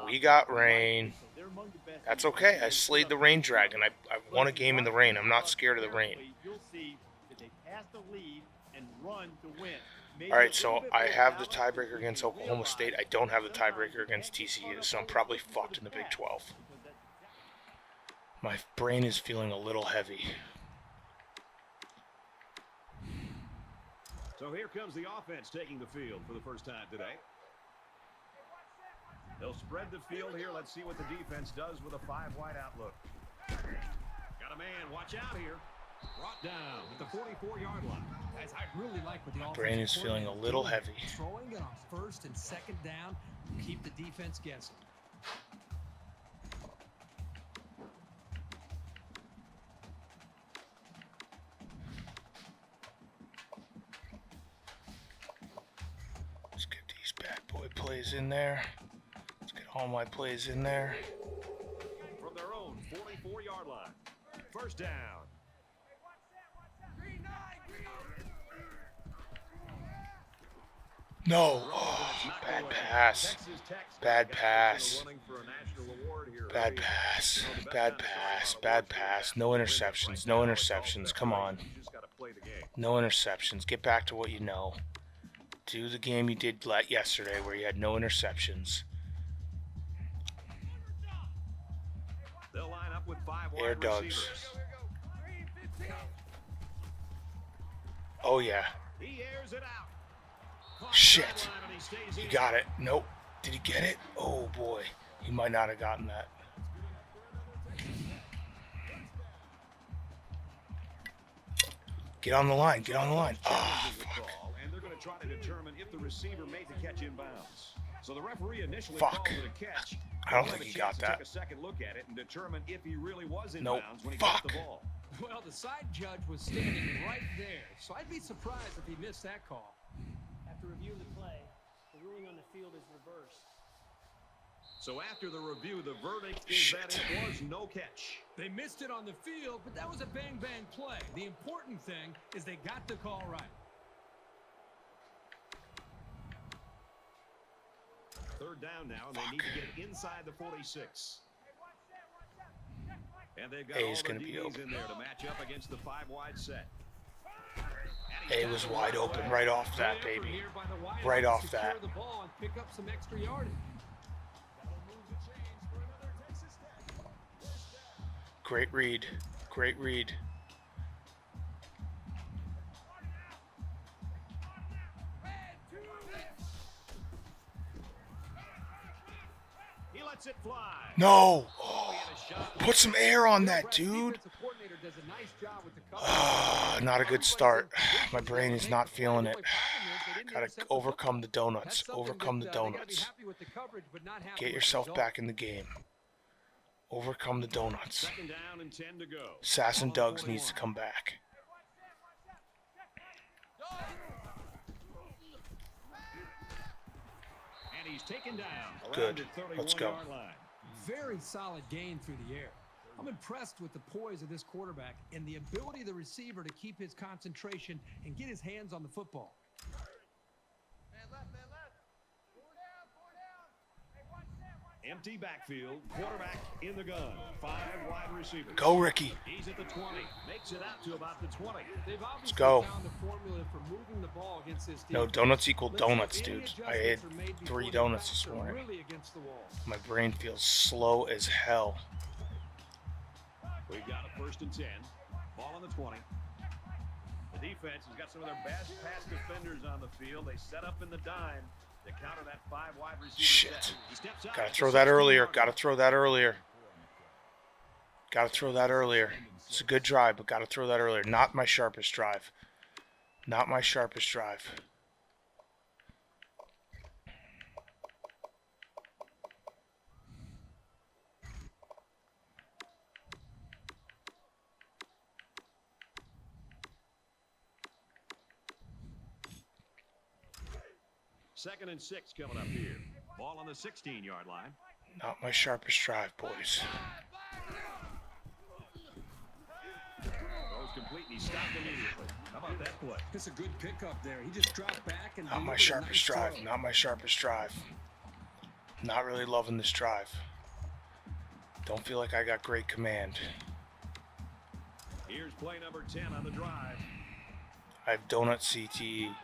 We got rain. That's okay. I slayed the rain dragon. I won a game in the rain. I'm not scared of the rain. All right, so I have the tiebreaker against Oklahoma State. I don't have the tiebreaker against TCU, so I'm probably fucked in the Big 12. My brain is feeling a little heavy. So here comes the offense taking the field for the first time today. They'll spread the field here. Let's see what the defense does with a 5-wide outlook. Got a man. Watch out here. Brought down at the 44-yard line. Guys, I really like what the offense. Brain is feeling a little heavy. Throwing it on first and second down. Keep the defense guessing. Let's get these bad boy plays in there. Let's get all my plays in there. From their own 44-yard line. First down. No. Oh, bad pass. Bad pass. Bad pass. Bad pass. Bad pass. No interceptions. No interceptions. Come on. No interceptions. Get back to what you know. Do the game you did yesterday where you had no interceptions. They'll line up with 5 Air Dogs. Oh, yeah. He airs it out. Shit. He got it. Nope. Did he get it? Oh, boy. He might not have gotten that. Get on the line. Get on the line. Ah, fuck. And they're going to try to determine if the receiver made the catch in bounds. So the referee initially Fuck. called it a catch. I don't think he got that. Take a second look at it and determine if he really was in Nope. bounds when he Fuck. got the ball. Well, the side judge was standing right there, so I'd be surprised if he missed that call. After reviewing the play, the ruling on the field is reversed. So after the review, the verdict is that it was no catch. They missed it on the field, but that was a bang-bang play. The important thing is they got the call right. Third down now, and they need to get inside the 46. And they've got all the DBs in there to match up against the 5-wide set. A was wide open right off that, baby. Right off that. The ball and pick up some extra yardage. Great read. Great read. He lets it fly. No. Oh, put some air on that, dude. Not a good start. My brain is not feeling it. Gotta overcome the donuts. Overcome the donuts. Get yourself back in the game. Overcome the donuts. Sass and Doug's needs to come back. And he's taken down. Good. Let's go. Very solid gain through the air. I'm impressed with the poise of this quarterback and the ability of the receiver to keep his concentration and get his hands on the football. Empty backfield, quarterback in the gun, 5 wide receivers. Go, Ricky. He's at the 20, makes it out to about the 20. Let's go. Found the formula for moving the ball against this No, defense. donuts equal donuts, dude. I ate 3 donuts this They're morning. really against the wall. My brain feels slow as hell. We've got a 1st and 10. Ball on the 20. The defense has got some of their best pass defenders on the field. They set up in the dime to counter that 5 wide receiver. Shit. Set. Gotta throw that earlier. Gotta throw that earlier. Gotta throw that earlier. It's a good drive, but gotta throw that earlier. Not my sharpest drive. Not my sharpest drive. Second and 6 coming up here. Ball on the 16-yard line. Not my sharpest drive, boys. Throws complete, and he stopped immediately. How about that play? It's a good pickup there. He just dropped back and Not my sharpest drive. Not my sharpest drive. Not really loving this drive. Don't feel like I got great command. Here's play number 10 on the drive. I have donut CTE.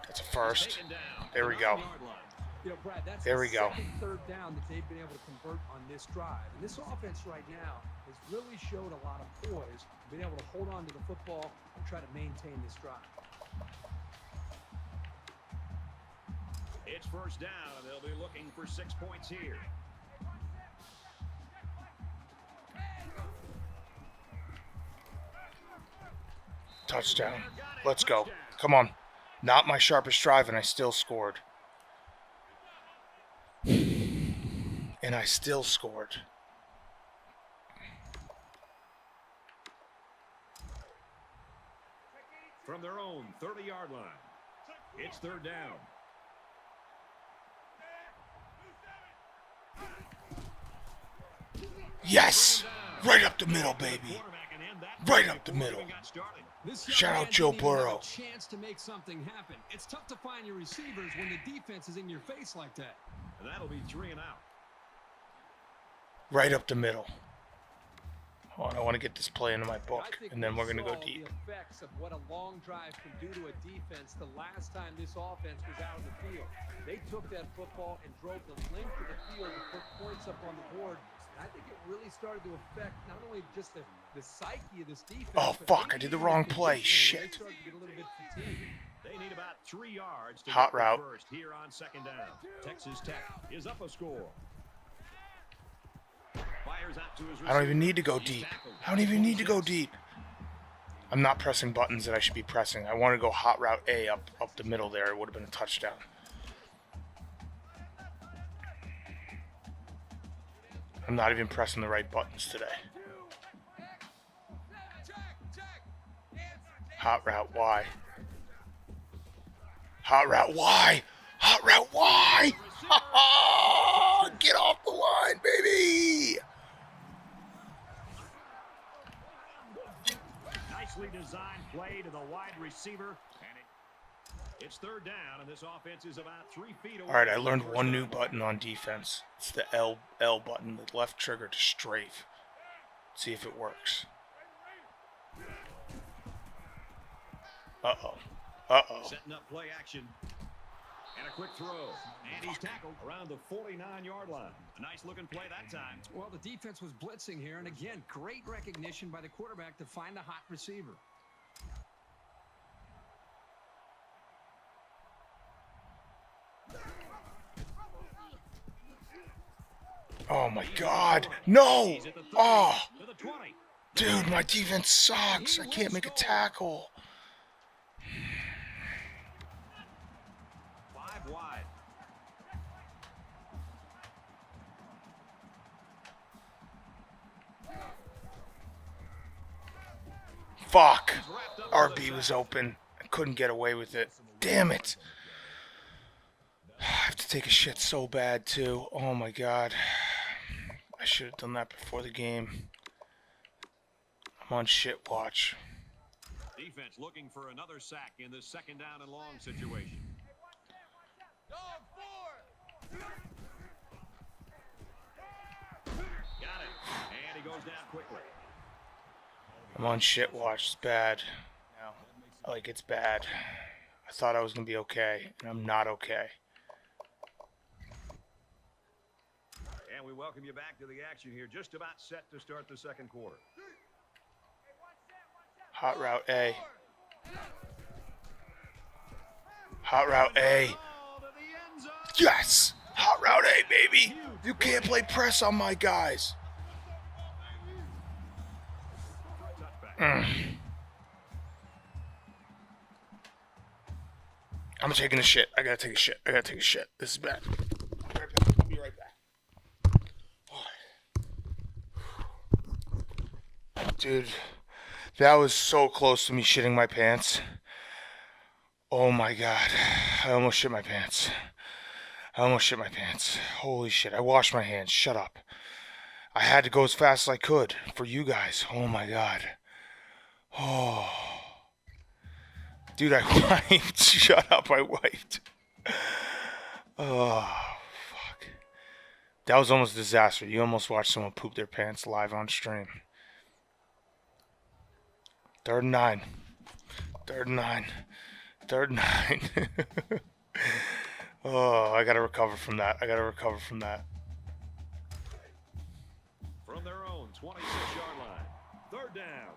That's a first. There we go. You know, Brad, that's there we go. Second, third down that they've been able to convert on this drive. And this offense right now has really showed a lot of poise, being able to hold on to the football and try to maintain this drive. It's first down, and they'll be looking for 6 points here. Touchdown. Let's go. Come on. Not my sharpest drive, and I still scored. And I still scored. From their own 30-yard line, it's third down. Yes! Right up the middle, baby. Right up the middle. Shout out Joe Burrow. Chance to make something happen. It's tough to find your receivers when the defense is in your face like that. And that'll be 3 and out. Right up the middle. Hold on, I want to get this play into my book, and then we're going to go deep. The effects of what a long drive can do to a defense the last time this offense was out on the field. They took that football and drove the length of the field to put points up on the board. I think it really started to affect not only just the psyche of this defense. Oh, fuck, I did the wrong play. Shit. They need about 3 yards to hot get route first here on second down. Texas Tech is up a score. Fires out to his I don't even need to go deep. I don't even need to go deep. I'm not pressing buttons that I should be pressing. I want to go hot route A up the middle there. It would have been a touchdown. I'm not even pressing the right buttons today. Hot route Y. Hot route Y. Hot route Y. Get off the line, baby. Nicely designed play to the wide receiver. And it's third down, and this offense is about 3 feet away. All right, I learned one new button on defense. It's the L button, the left trigger to strafe. See if it works. Uh-oh. Uh-oh. Setting up play action. And a quick throw. And he's tackled around the 49-yard line. A nice-looking play that time. Well, the defense was blitzing here, and again, great recognition by the quarterback to find a hot receiver. Oh, my God. No! Oh! Dude, my defense sucks. I can't make a tackle. 5 wide. Fuck. RB was open. I couldn't get away with it. Damn it. I have to take a shit so bad, too. Oh, my God. I should have done that before the game. I'm on shit watch. Defense looking for another sack in this second down and long situation. Got it. And he goes down quickly. I'm on shit watch. It's bad. Like, it's bad. I thought I was going to be okay, and I'm not okay. And we welcome you back to the action here. Just about set to start the second quarter. Hot route A. Hot route A. Yes! Hot route A, baby! You can't play press on my guys. I'm taking a shit. I gotta take a shit. I gotta take a shit. This is bad. I'll be right back. Dude, that was so close to me shitting my pants. Oh my God. I almost shit my pants. Holy shit. I washed my hands. Shut up. I had to go as fast as I could for you guys. Oh my God. Oh. Dude, I wiped. Shut up, I wiped. Oh, fuck. That was almost a disaster. You almost watched someone poop their pants live on stream. 3rd and 9. 3rd and 9. 3rd and 9. Oh, I gotta recover from that. From their own 26-yard line. 3rd down.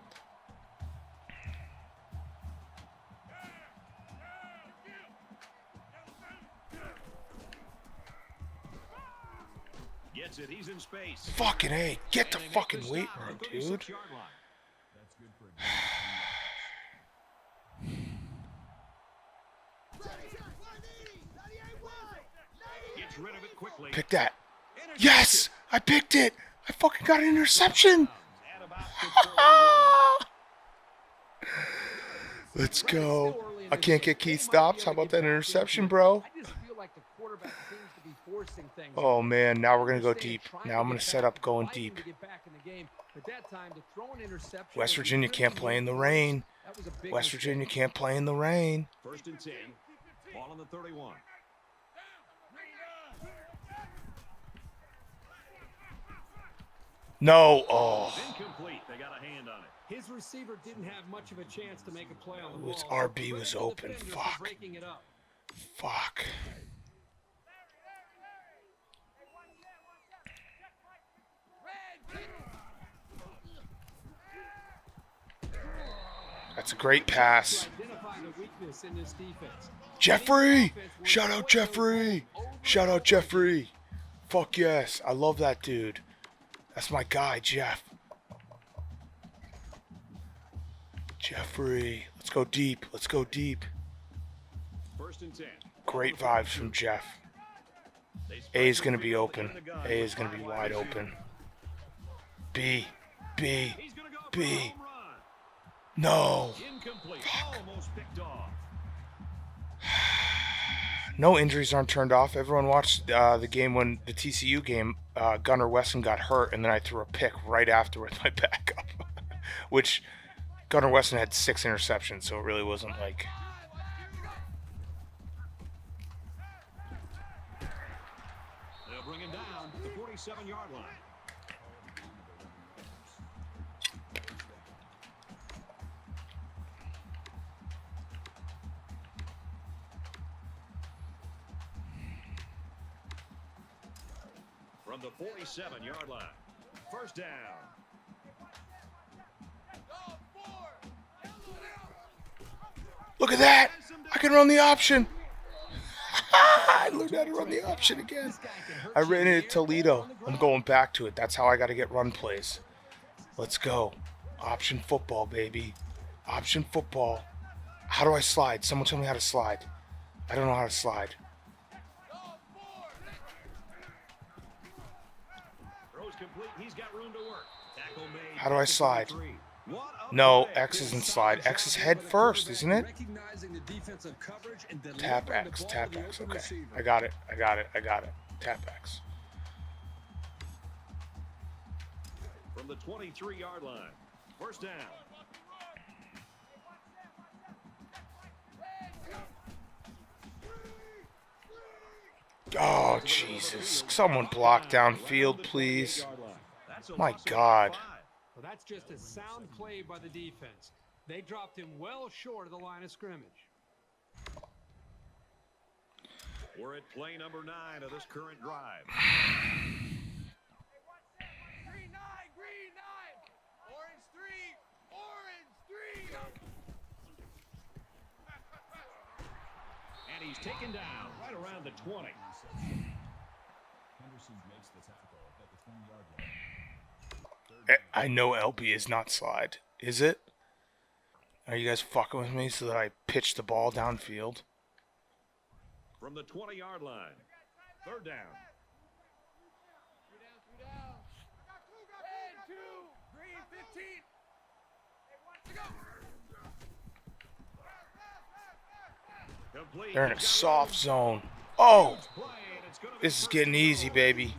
Gets it. He's in space. Fucking A. Get the fucking weight room, dude. Gets rid of it quickly. Pick that. Yes! I picked it! I fucking got an interception! Let's go. I can't get key stops. How about that interception, bro? Oh, man. Now we're going to go deep. Now I'm going to set up going deep. West Virginia can't play in the rain. West Virginia can't play in the rain. 1st and 10. Ball on the 31. No. Oh. Incomplete. They got a hand on it. His receiver didn't have much of a chance to make a play on the ball. His RB was open. Fuck. Fuck. That's a great pass. Jeffrey! Shout out Jeffrey! Shout out Jeffrey! Fuck yes. I love that dude. That's my guy, Jeff. Jeffrey. Let's go deep. Let's go deep. 1st and 10. Great vibes from Jeff. A is going to be open. A is going to be wide open. B. B. B. No. No injuries aren't turned off. Everyone watched the game when the TCU game. Gunnar Wesson got hurt, and then I threw a pick right after with my backup. Which Gunnar Wesson had 6 interceptions, so it really wasn't like. They'll bring him down to the 47-yard line. From the 47-yard line. 1st down. Look at that! I can run the option. I learned how to run the option again. I ran it at Toledo. I'm going back to it. That's how I got to get run plays. Let's go. Option football, baby. Option football. How do I slide? Someone tell me how to slide. I don't know how to slide. How do I slide? No, X isn't slide. X is head first, isn't it? Tap X, tap X. Okay, I got it. Tap X. From the 23-yard line. 1st down. Oh, Jesus. Someone block downfield, please. My God. Well, that's just a sound play by the defense. They dropped him well short of the line of scrimmage. We're at play number 9 of this current drive. Green 9, orange 3. And he's taken down right around the 20. I know LB is not slide. Is it? Are you guys fucking with me so that I pitch the ball downfield? From the 20-yard line. 3rd down. 3 down. Red 2, green 15. Complete. They're in a soft zone. Oh! This is getting easy, baby.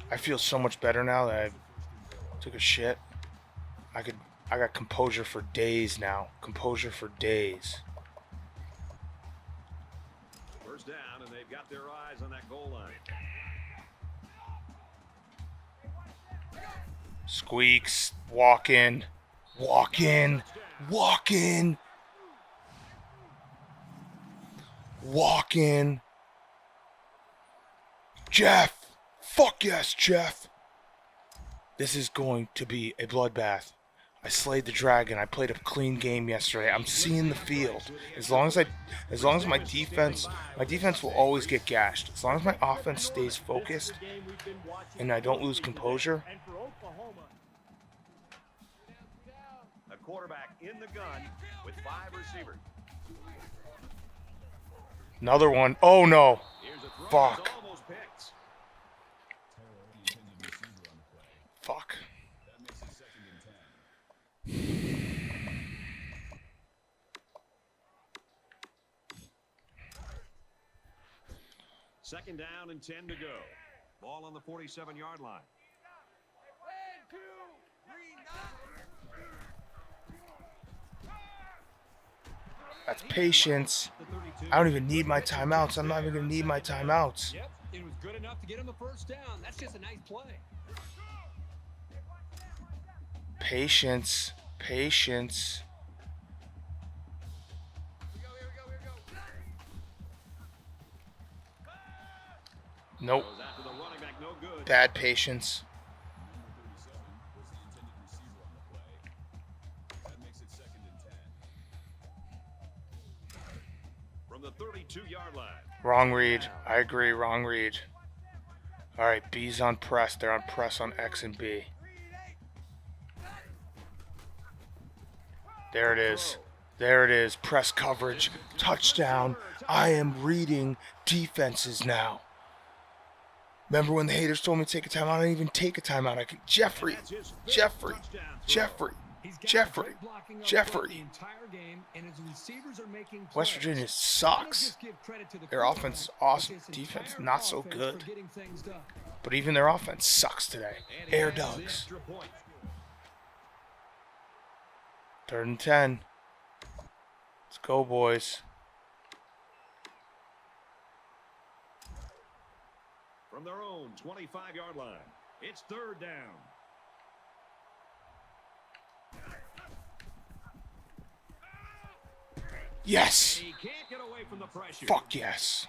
I feel so much better now that I took a shit. I could I got composure for days now. Composure for days. First down, and they've got their eyes on that goal line. Squeaks. Walk in. Walk in. Walk in. Walk in. Jeff. Fuck yes, Jeff. This is going to be a bloodbath. I slayed the dragon. I played a clean game yesterday. I'm seeing the field. As long as my defense will always get gashed. As long as my offense stays focused and I don't lose composure. A quarterback in the gun with 5 receivers. Another one. Oh no. Fuck. Fuck. Second down and 10 to go. Ball on the 47-yard line. 1, 2, 3, That's patience. I don't even need my timeouts. I'm not even going to need my timeouts. Yep, it was good enough to get him a first down. That's just a nice play. Patience. Patience. Nope. Bad patience. From the 32-yard line. Wrong read. I agree. Wrong read. All right. B's on press. They're on press on X and B. There it is. There it is. Press coverage. Touchdown. I am reading defenses now. Remember when the haters told me to take a timeout? I didn't even take a timeout. Jeffrey. West Virginia sucks. Their offense is awesome. Defense not so good. But even their offense sucks today. Air Dugs. 3rd and 10. Let's go, boys. From their own 25-yard line, it's 3rd down. Yes. He can't get away from the pressure. Fuck yes.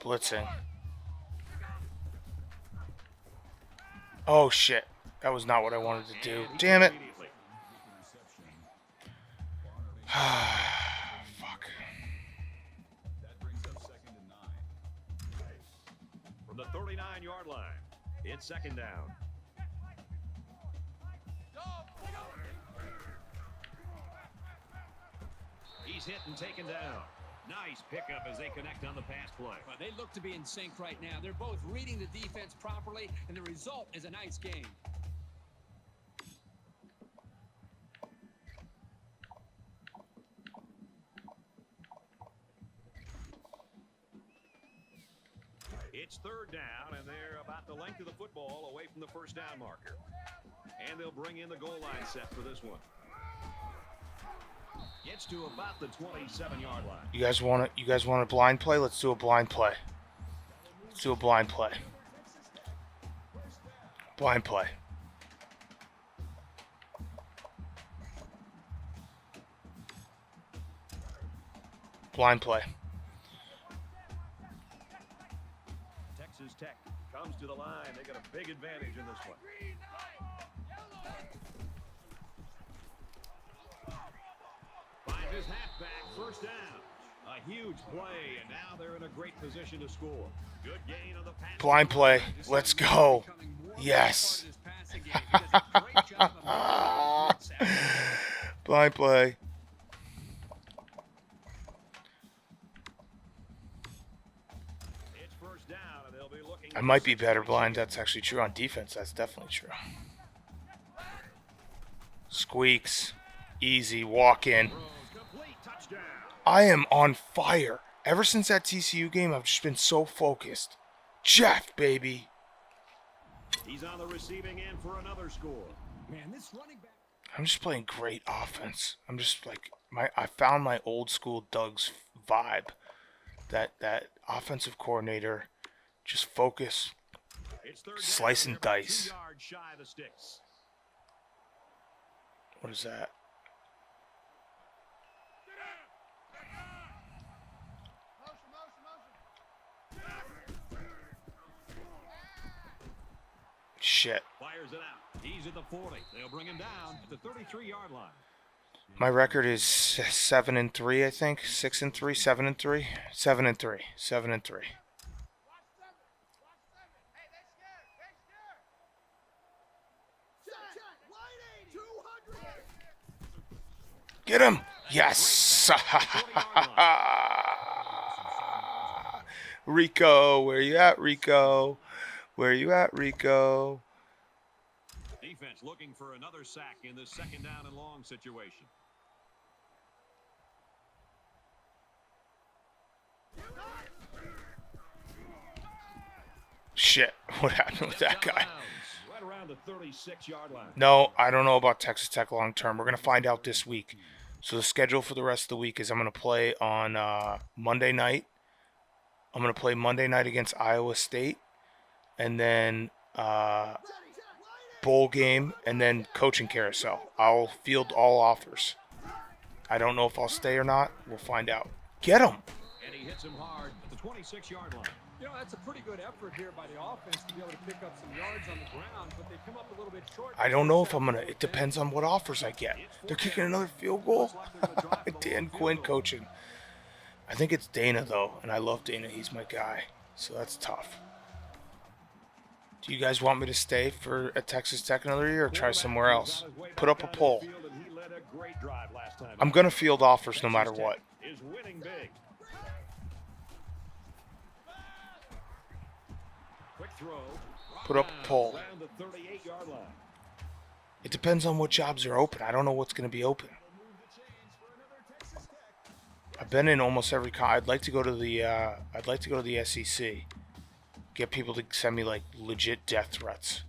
Blitzing. Oh shit. That was not what I wanted to do. Damn it. Fuck. From the 39-yard line, it's 2nd down. He's hit and taken down. Nice pickup as they connect on the pass play. Well, they look to be in sync right now. They're both reading the defense properly, and the result is a nice game. It's 3rd down, and they're about the length of the football away from the first down marker. And they'll bring in the goal line set for this one. Gets to about the 27-yard line. You guys want a blind play? Let's do a blind play. Let's do a blind play. Blind play. Blind play. Texas Tech comes to the line. They got a big advantage in this one. Finds his halfback, first down. A huge play, and now they're in a great position to score. Good gain on the pass. Blind play. Let's go. Yes. Blind play. It's first down, and they'll be looking. I might be better blind. That's actually true on defense. That's definitely true. Squeaks. Easy. Walk in. Throws complete. Touchdown. I am on fire. Ever since that TCU game, I've just been so focused. Jeff, baby. He's on the receiving end for another score. Man, this running back. I'm just playing great offense. I'm just like I found my old school Doug's vibe. That offensive coordinator, just focus, It's third down. slice and They're about dice. 2 yards shy of the sticks. What is that? Shit. Fires it out. He's at the 40. They'll bring him down at the 33-yard line. My record is 7-3, I think. 6-3, 7-3, 7-3, 7-3. Get him! Yes! Rico, where you at, Rico? Where you at, Rico? Defense looking for another sack in this second down and long situation. Shit, what happened with that guy? Right around the 36-yard line. No, I don't know about Texas Tech long term. We're going to find out this week. So the schedule for the rest of the week is I'm going to play on Monday night. I'm going to play Monday night against Iowa State. And then bowl game and then coaching carousel. I'll field all offers. I don't know if I'll stay or not. We'll find out. Get him! And he hits him hard at the 26-yard line. You know, that's a pretty good effort here by the offense to be able to pick up some yards on the ground, but they come up a little bit short. I don't know if I'm going to. It depends on what offers I get. They're kicking another field goal? Dan Quinn coaching. I think it's Dana, though, and I love Dana. He's my guy. So that's tough. Do you guys want me to stay at Texas Tech another year or try somewhere else? Put up a poll. I'm going to field offers no matter what. Is winning big. Quick throw. Put up a poll. Around the 38-yard line. It depends on what jobs are open. I don't know what's going to be open. I've been in almost every. I'd like to go to the SEC. Get people to send me like legit death threats.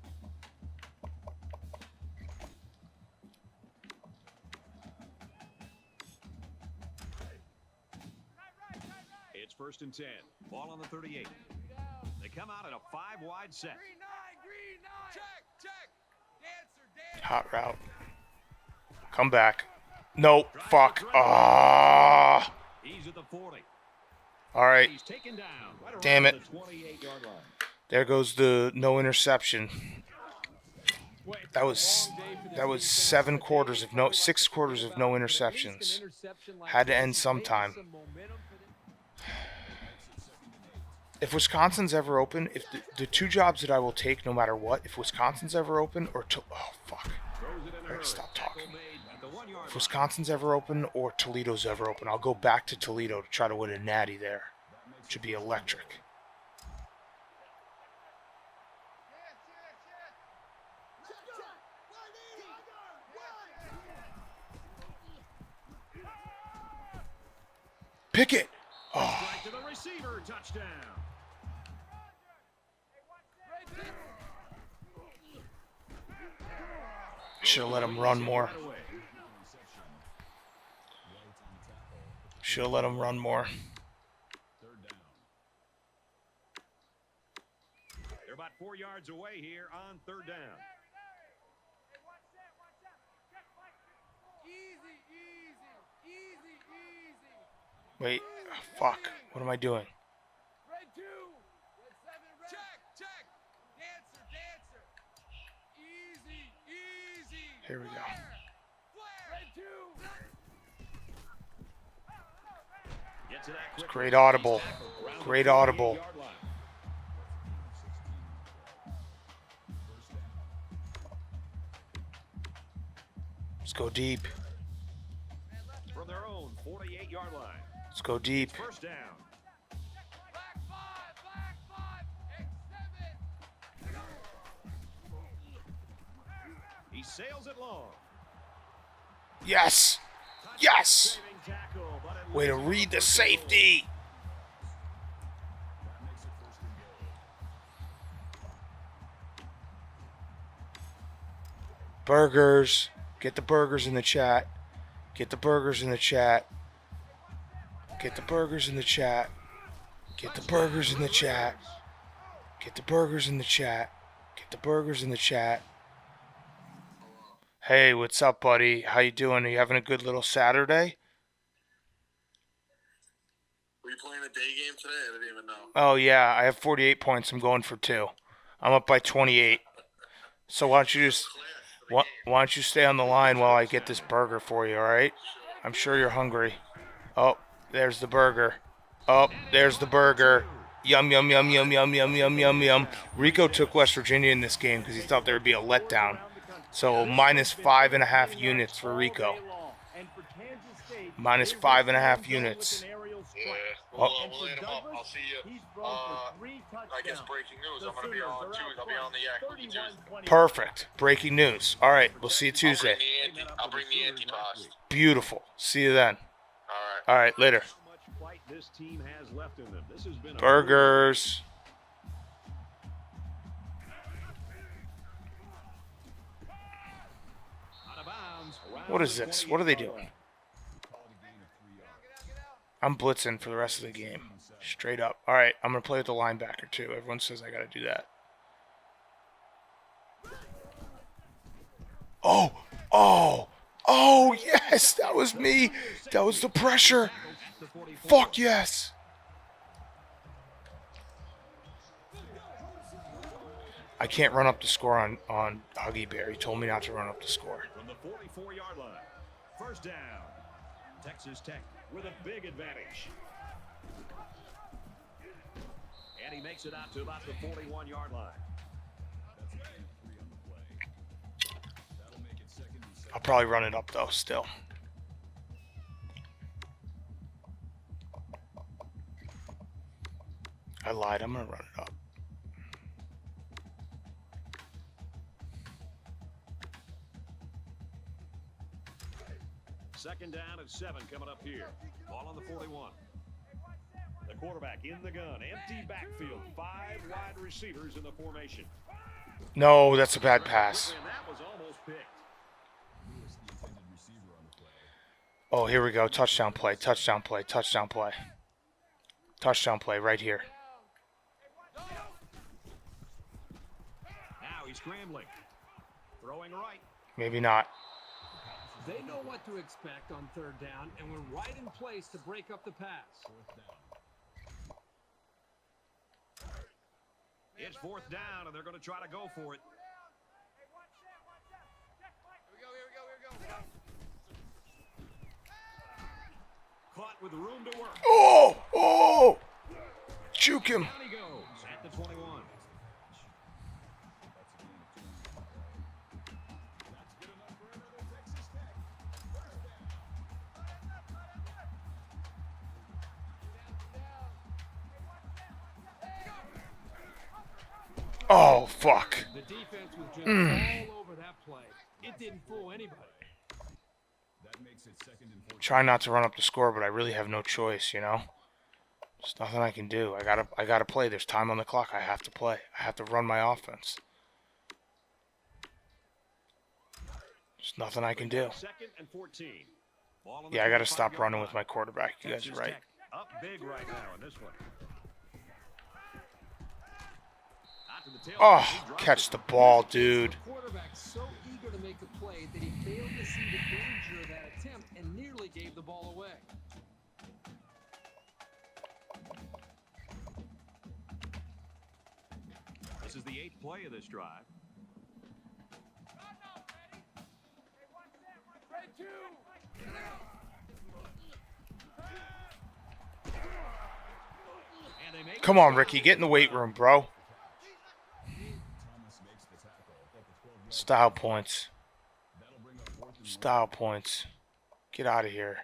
It's 1st and 10. Ball on the 38. They come out at a 5-wide set. Green nine. Check. Dancer. Hot route. Come back. Nope. Fuck. Ah. He's at the 40. All right. He's taken down. Right Damn around it. the 28-yard line. There goes the no interception. That was 6 quarters of no interceptions. Had to end sometime. If Wisconsin's ever open, if the 2 jobs that I will take no matter what, if Wisconsin's ever open or oh fuck, I gotta stop talking. If Wisconsin's ever open or Toledo's ever open, I'll go back to Toledo to try to win a natty there. It should be electric. Pickett. Oh. Strike to the receiver. Touchdown. Should have let him run more. Should have let him run more. They're about 4 yards away here on 3rd down. Easy. Wait. Oh, fuck. What am I doing? Red 2. Red 7. Red. Check. Dancer. Easy. Here we go. Red 2. Get to that quick. Great audible. Around the Great audible. 38-yard line. Let's go deep. From their own 48-yard line. Let's go deep. 1st down. Black 5. X7. He sails it long. Yes. Yes. Saving tackle, but it Way to leaves him read the with safety. Burgers. Get the burgers in the chat. Get the burgers in the chat. Get the burgers in the chat. Get the burgers in the chat. Get the burgers in the chat. Get the burgers in the chat. Hey, what's up, buddy? How you doing? Are you having a good little Saturday? Were you playing a day game today? I didn't even know. Oh, yeah. I have 48 points. I'm going for 2. I'm up by 28. So why don't you just... Why don't you stay on the line while I get this burger for you, all right? I'm sure you're hungry. Oh, there's the burger. Oh, there's the burger. Yum, yum, yum, yum, yum, yum, yum, yum, yum. Rico took West Virginia in this game because he thought there would be a letdown. So minus 5.5 units for Rico. Minus 5.5 units. Yeah. Oh. We'll hit him up. I'll see you. I guess breaking news. I'm going to be on Tuesday. I'll be on the Yak Movie Tuesday. Perfect. Breaking news. All right, we'll see you Tuesday. I'll bring the anti-post. Beautiful. See you then. All All right, later. How much fight this team has left in them. This has been a Burgers. out of bounds. What is this? What are they doing? I'm blitzing for the rest of the game. Straight up. All right, I'm going to play with the linebacker, too. Everyone says I got to do that. Oh, oh, oh, yes, that was me. That was the pressure. Fuck yes. I can't run up the score on Huggy Bear. He told me not to run up the score. From the 44-yard line. First down. Texas Tech with a big advantage. And he makes it out to about the 41-yard line. I'll probably run it up, though, still. I lied. I'm going to run it up. Second down and 7 coming up here. Ball on the 41. The quarterback in the gun. Empty backfield. 5 wide receivers in the formation. No, that's a bad pass. And that was almost picked. Oh, here we go. Touchdown play. Touchdown play. Touchdown play. Touchdown play right here. Now he's scrambling. Throwing right. Maybe not. They know what to expect on third down, and we're right in place to break up the pass. It's fourth down, and they're going to try to go for it. Caught with room to work. Oh, oh. Juke him. Down he goes at the 21. Oh, fuck. The defense was just all over that play. It didn't fool anybody. Try not to run up the score, but I really have no choice, you know? There's nothing I can do. I gotta play. There's time on the clock. I have to play. I have to run my offense. There's nothing I can do. Second and 14. Yeah, I gotta stop running with my quarterback. You guys are right. Up big right now in this one. Oh, catch the ball, dude. The quarterback so eager to make a play that he failed to see the danger of that attempt and nearly gave the ball away. This is the 8th play of this drive. Come on, Ricky. Get in the weight room, bro. Style points. Style points. Get out of here.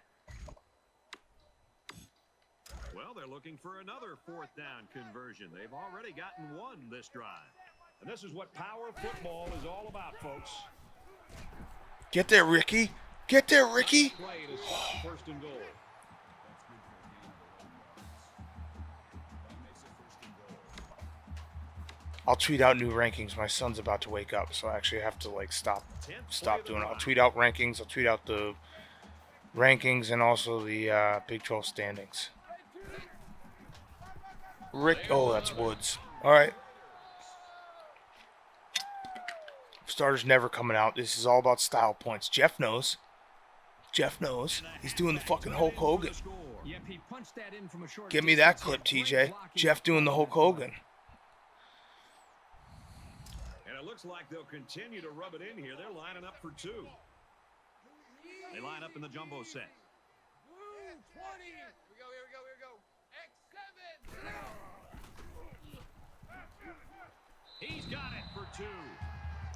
Well, they're looking for another fourth down conversion. They've already gotten one this drive. And this is what power football is all about, folks. Get there, Ricky. Get there, Ricky. Play to stop first and goal. I'll tweet out new rankings. My son's about to wake up, so I actually have to like stop doing it. I'll tweet out rankings. I'll tweet out the rankings and also the Big 12 standings. Oh, that's Woods. All right. Starters never coming out. This is all about style points. Jeff knows. He's doing the fucking Hulk Hogan. Give me that clip, TJ. Jeff doing the Hulk Hogan. And it looks like they'll continue to rub it in here. They're lining up for two. They line up in the jumbo set. 20. Here we go. X7. He's got it for two.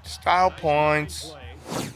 Style points. Play.